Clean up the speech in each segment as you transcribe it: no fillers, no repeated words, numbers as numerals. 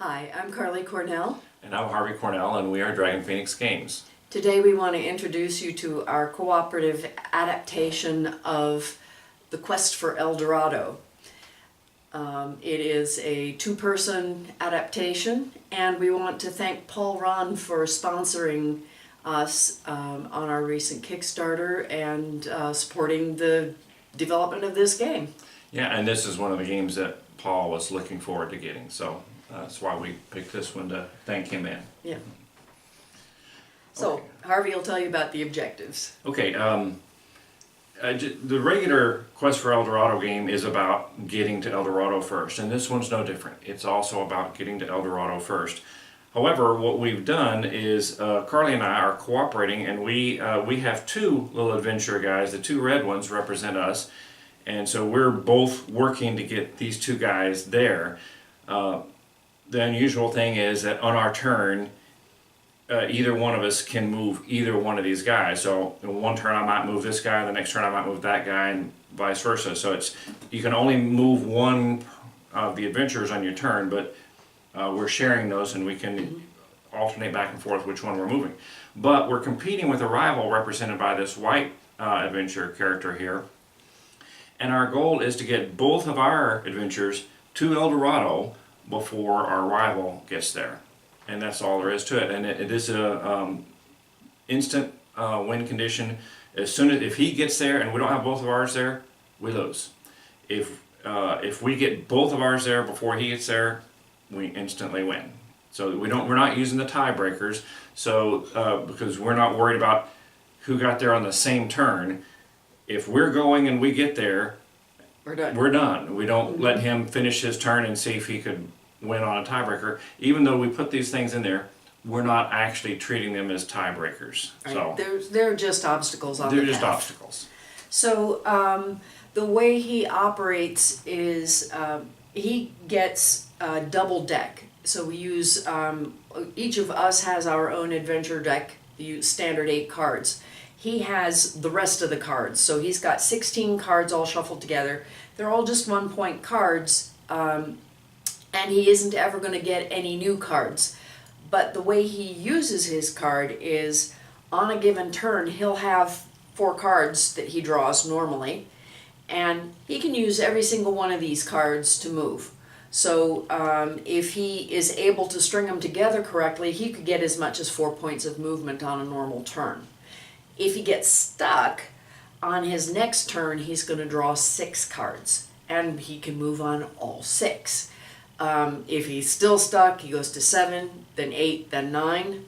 Hi, I'm Carly Cornell. And I'm Harvey Cornell, and we are Dragon Phoenix Games. Today we want to introduce you to our cooperative adaptation of The Quest for El Dorado. It is a two-person adaptation, and we want to thank Paul Ron for sponsoring us on our recent Kickstarter and supporting the development of this game. Yeah, and this is one of the games that Paul was looking forward to getting, so that's why we picked this one to thank him in. Yeah. So, Okay. Harvey will tell you about the objectives. Okay, the regular Quest for El Dorado game is about getting to El Dorado first, and this one's no different. It's also about getting to El Dorado first. However, what we've done is Carly and I are cooperating, and we have two little adventure guys. The two red ones represent us, and so we're both working to get these two guys there. The unusual thing is that on our turn, either one of us can move either one of these guys. So in one turn I might move this guy, the next turn I might move that guy, and vice versa. So you can only move one of the adventurers on your turn, but we're sharing those and we can alternate back and forth which one we're moving. But we're competing with a rival represented by this white adventure character here. And our goal is to get both of our adventures to El Dorado before our rival gets there. And that's all there is to it. And it is a instant win condition. As soon as if he gets there and we don't have both of ours there, we lose. If we get both of ours there before he gets there, we instantly win. So we're not using the tiebreakers. So because we're not worried about who got there on the same turn. If we're going and we get there, We're done. we're done. We don't let him finish his turn and see if he could win on a tiebreaker. Even though we put these things in there, we're not actually treating them as tiebreakers. Right. So They're just obstacles on the they're just path. obstacles. So the way he operates is he gets double deck. So we use, each of us has our own adventure deck, the standard 8 cards. He has the rest of the cards. So he's got 16 cards all shuffled together. They're all just 1-point cards, and he isn't ever going to get any new cards. But the way he uses his card is on a given turn, he'll have 4 cards that he draws normally, and he can use every single one of these cards to move. So if he is able to string them together correctly, he could get as much as 4 points of movement on a normal turn. If he gets stuck, on his next turn he's going to draw 6 cards, and he can move on all 6. If he's still stuck, he goes to 7, then 8, then 9.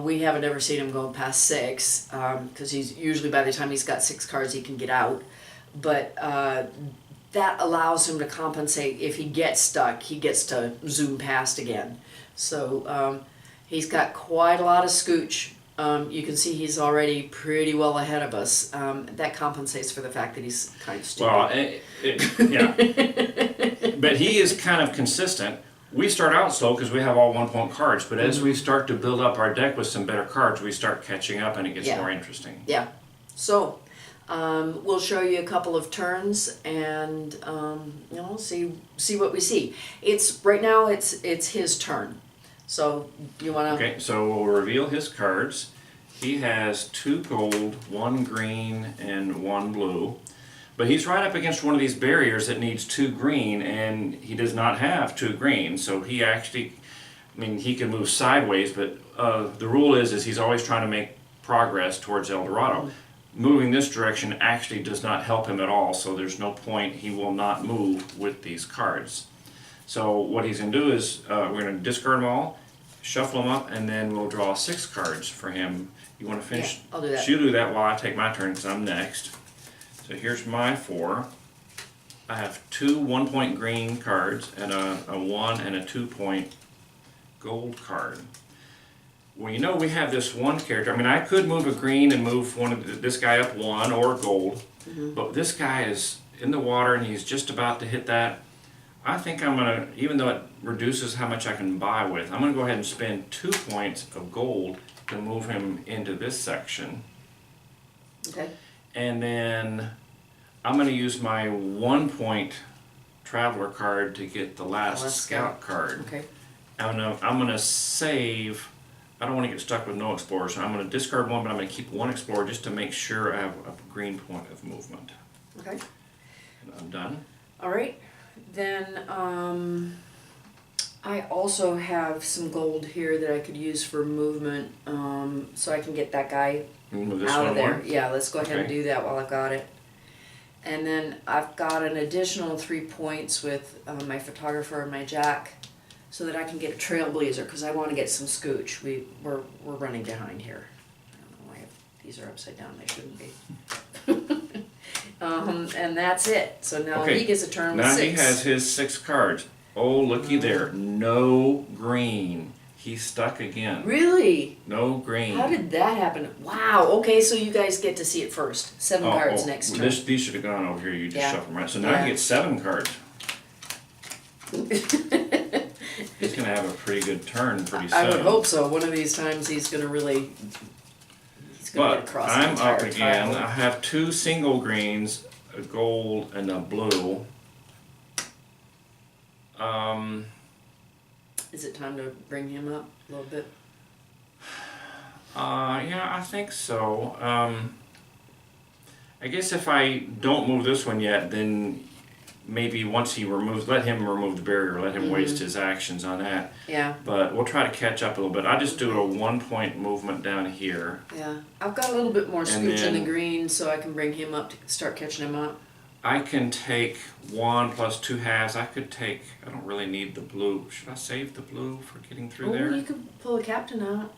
We haven't ever seen him go past 6, because he's usually, by the time he's got 6 cards, he can get out. But that allows him to compensate. If he gets stuck, he gets to zoom past again. So he's got quite a lot of scooch. You can see he's already pretty well ahead of us. That compensates for the fact that he's kind of stupid. Well, yeah. But he is kind of consistent. We start out slow because we have all 1-point cards, but as we start to build up our deck with some better cards, we start catching up and it gets more interesting. Yeah. So we'll show you a couple of turns and see what we see. Right now it's his turn. So you want to... Okay, so we'll reveal his cards. He has 2 gold, 1 green, and 1 blue. But he's right up against one of these barriers that needs 2 green, and he does not have 2 green. So he actually, he can move sideways, but the rule is he's always trying to make progress towards El Dorado. Moving this direction actually does not help him at all, so there's no point. He will not move with these cards. So what he's going to do is we're going to discard them all, shuffle them up, and then we'll draw 6 cards for him. You want to finish? Yeah, I'll do that. You do that while I take my turn because I'm next. So here's my 4. I have 2 1-point green cards and a 1 and a 2-point gold card. Well, we have this one character. I could move a green and move this guy up 1 or gold, but this guy is in the water and he's just about to hit that. I think I'm going to, even though it reduces how much I can buy with, I'm going to go ahead and spend 2 points of gold to move him into this section. Okay. And then I'm going to use my 1-point traveler card to get the last scout card. Okay. I'm gonna save. I don't want to get stuck with no explorer, so I'm gonna discard one, but I'm gonna keep one explorer just to make sure I have a green point of movement. Okay. And I'm done. All right. Then I also have some gold here that I could use for movement, so I can get that guy Move this out one of there. more. Yeah, let's go ahead and Okay. do that while I've got it. And then I've got an additional 3 points with my photographer and my jack, so that I can get a trailblazer, because I want to get some scooch. We're running behind here. I don't know why these are upside down. They shouldn't be. And that's it. So now Okay. he gets a turn with Now 6. he has his 6 cards. Oh, looky there. No green. He's stuck again. Really? No green. How did that happen? Wow. Okay, so you guys get to see it first. 7 cards next turn. These should have gone over here. You just Yeah. shuffle them right. So now Yeah. he gets 7 cards. He's going to have a pretty good turn pretty soon. I would hope so. One of these times he's going to really. He's going to get But across the I'm entire up again. tile. I have 2 single greens, a gold and a blue. Is it time to bring him up a little bit? Yeah, I think so. I guess if I don't move this one yet, then maybe once he removes, let him remove the barrier, let him waste his actions on that. Yeah. But we'll try to catch up a little bit. I just do a 1 point movement down here. Yeah. I've got a little bit more And scooch in the then- green, so I can bring him up to start catching him up. I can take 1 plus 2 halves. I could take, I don't really need the blue. Should I save the blue for getting through Oh, there? you could pull a captain out.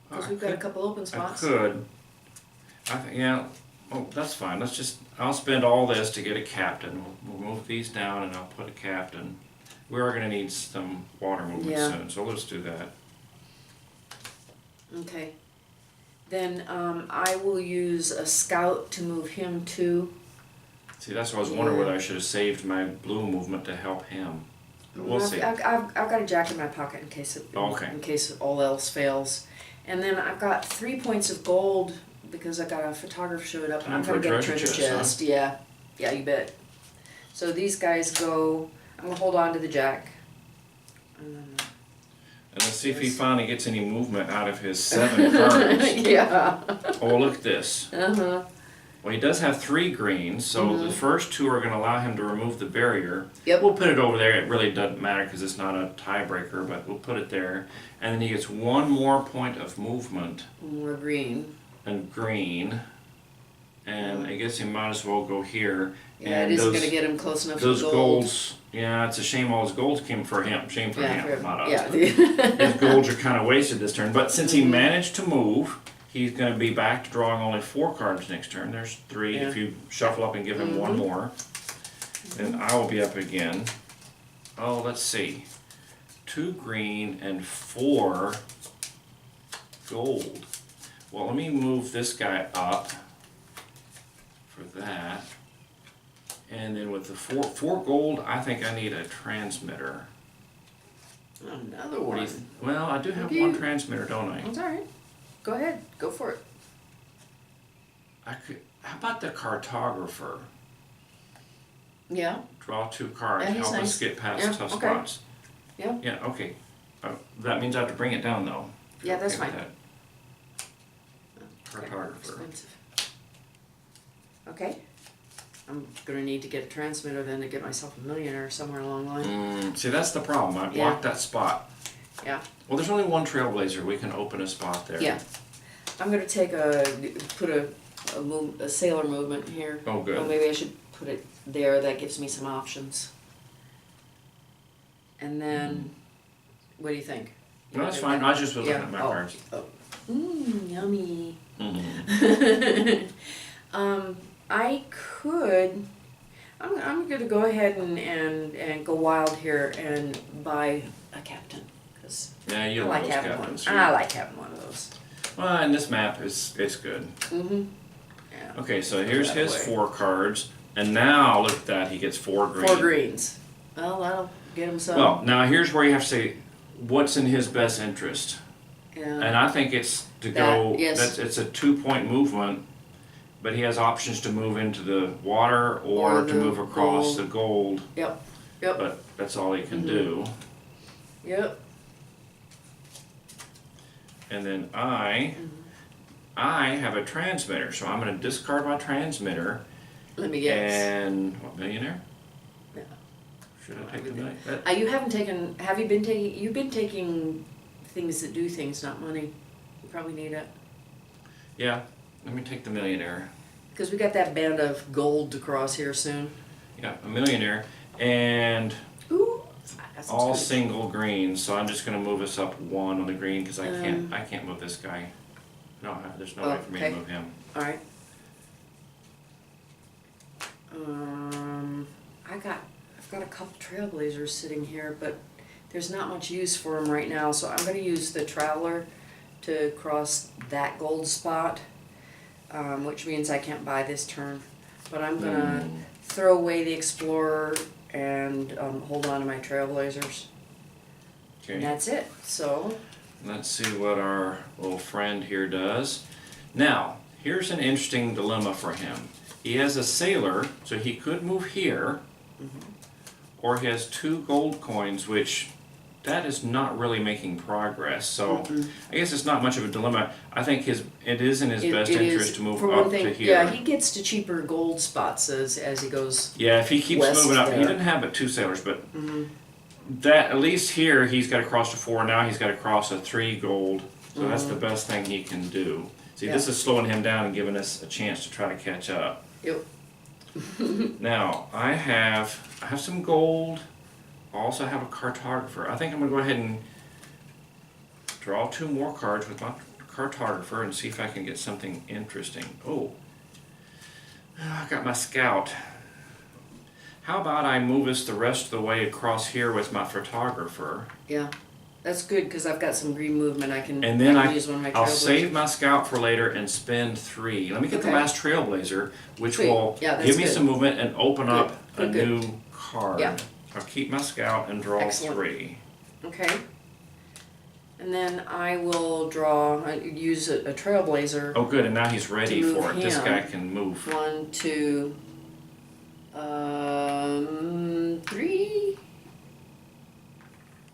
Because I we've got a could- couple open I spots. could. Yeah. Oh, that's fine. I'll spend all this to get a captain. We'll move these down and I'll put a captain. We are going to need some water movement Yeah. soon, so let's do that. Okay. Then I will use a scout to move him to. See, that's what I was wondering whether I should have saved my blue movement to help him. But we'll see. I've got a jack in my pocket in case in case all else fails. And then I've got 3 points of gold because I got a photographer showed up and I'm Time for gonna a get a treasure treasure chest, chest. Yeah. Yeah, you bet. So these guys go, I'm gonna hold on to the jack. And then, And let's see if he finally gets any movement out of his 7 cards. yeah. Oh, look at this. Uh-huh. Well, he does have 3 greens, so the first 2 are going to allow him to remove the barrier. Yep. We'll put it over there. It really doesn't matter because it's not a tiebreaker, but we'll put it there. And then he gets 1 more point of movement More green. and green. And I guess he might as well go here. Yeah, and it isn't those, gonna get him close enough those to gold. golds, yeah, it's a shame all his golds came for him. Shame for Yeah, him, not us. yeah. But his golds are kind of wasted this turn. But since he managed to move, he's going to be back to drawing only 4 cards next turn. There's 3. Yeah. If you shuffle up and give him 1 more, then I will be up again. Oh, let's see. 2 green and 4 gold. Well, let me move this guy up for that. And then with the 4 gold, I think I need a transmitter. Another What one. do you well, I do have Okay. 1 transmitter, don't I? That's alright. Go ahead. Go for it. I could. How about the cartographer? Yeah. Draw 2 cards. Yeah, he's Help nice. us get past Yeah, tough okay. spots. Yeah. Yeah. Okay. That means I have to bring it down though. Yeah, that's Okay with fine. that. Cartographer. Expensive. Okay. I'm gonna need to get a transmitter then to get myself a millionaire somewhere along the line. See, that's the problem. I Yeah. blocked that spot. Yeah. Well, there's only 1 trailblazer. We can open a spot there. Yeah. I'm gonna put a sailor movement here. Oh, good. Well, maybe I should put it there. That gives me some options. And then, what do you think? No, that's fine. I just was looking at my oh. cards. Oh. Yummy. Mhm. I could. I'm gonna go ahead and go wild here and buy a captain because Yeah, you I love like those having captains. one. I like having one of those. Well, and this map is good. Mm-hmm. Yeah. Okay, so here's that his way. 4 cards, and now look at that. He gets 4 green. 4 greens. Well, that'll get him some. Well, now here's where you have to say what's in his best interest, yeah. and I think it's to go. yes. It's a 2-point movement, but he has options to move into the water or to the move across gold. the gold. Yep. Yep. But that's all he can do. Yep. And then I have a transmitter, so I'm gonna discard my transmitter. Let me guess. And, what, millionaire? Yeah. Should I take the million? You haven't taken, have you been taking, you've been taking things that do things, not money. You probably need it. Yeah, let me take the millionaire. Because we got that band of gold to cross here soon. Yeah, a millionaire, and Ooh, that's all good. single greens, so I'm just gonna move us up one on the green, because I can't move this guy. No, there's no way for me to Okay. move him. All right. I've got a couple trailblazers sitting here, but there's not much use for them right now, so I'm gonna use the traveler to cross that gold spot, which means I can't buy this turn. But I'm gonna throw away the explorer and hold on to my trailblazers. And Okay, that's it. So let's see what our little friend here does. Now, here's an interesting dilemma for him. He has a sailor, so he could move here, or he has 2 gold coins, which that is not really making progress. So I guess it's not much of a dilemma. I think it is in his best it interest is, to move for up one thing, to here. yeah, he gets to cheaper gold spots as he goes. Yeah, if he keeps west moving up, he there. didn't have but 2 sailors, but that, at least here, he's got to cross to 4, now he's got to cross a 3 gold, so that's the best thing he can do. See, this Yeah. is slowing him down and giving us a chance to try to catch up. Yep. Now, I have some gold, I also have a cartographer. I think I'm going to go ahead and draw 2 more cards with my cartographer and see if I can get something interesting. Oh, I got my scout. How about I move us the rest of the way across here with my photographer, Yeah, that's good because I've got some green movement. I can, and then I can use one of my I'll trailblazers. save my scout for later and spend 3. Let me get the Okay. last trailblazer, which Sweet. will Yeah, that's give me good. some movement and open Good. up a Good, good. new card. Yeah. I'll keep my scout and draw Excellent. 3. Okay. And then I will use a trailblazer. Oh, good, and now he's ready To move for it. This him. guy can move. 1, 2, 3.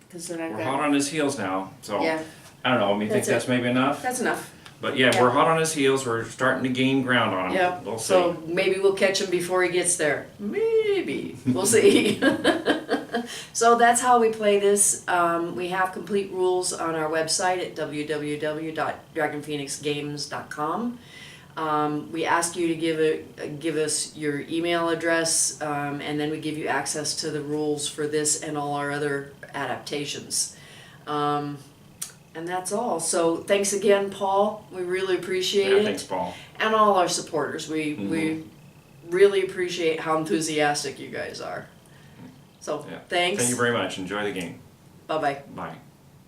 Because then I've We're got. hot on his heels now, so Yeah, I don't know. You think That's it. that's maybe enough? that's enough. But yeah, Yeah. we're hot on his heels. We're starting to gain ground on him. Yeah. We'll see. So maybe we'll catch him before he gets there. Maybe. We'll see. So that's how we play this. We have complete rules on our website at www.dragonphoenixgames.com. We ask you to give us your email address, and then we give you access to the rules for this and all our other adaptations. And that's all. So thanks again, Paul. We really appreciate Yeah, it. thanks, Paul. And all our supporters. We really appreciate how enthusiastic you guys are. So Yeah. thanks. Thank you very much. Enjoy the game. Bye-bye. Bye.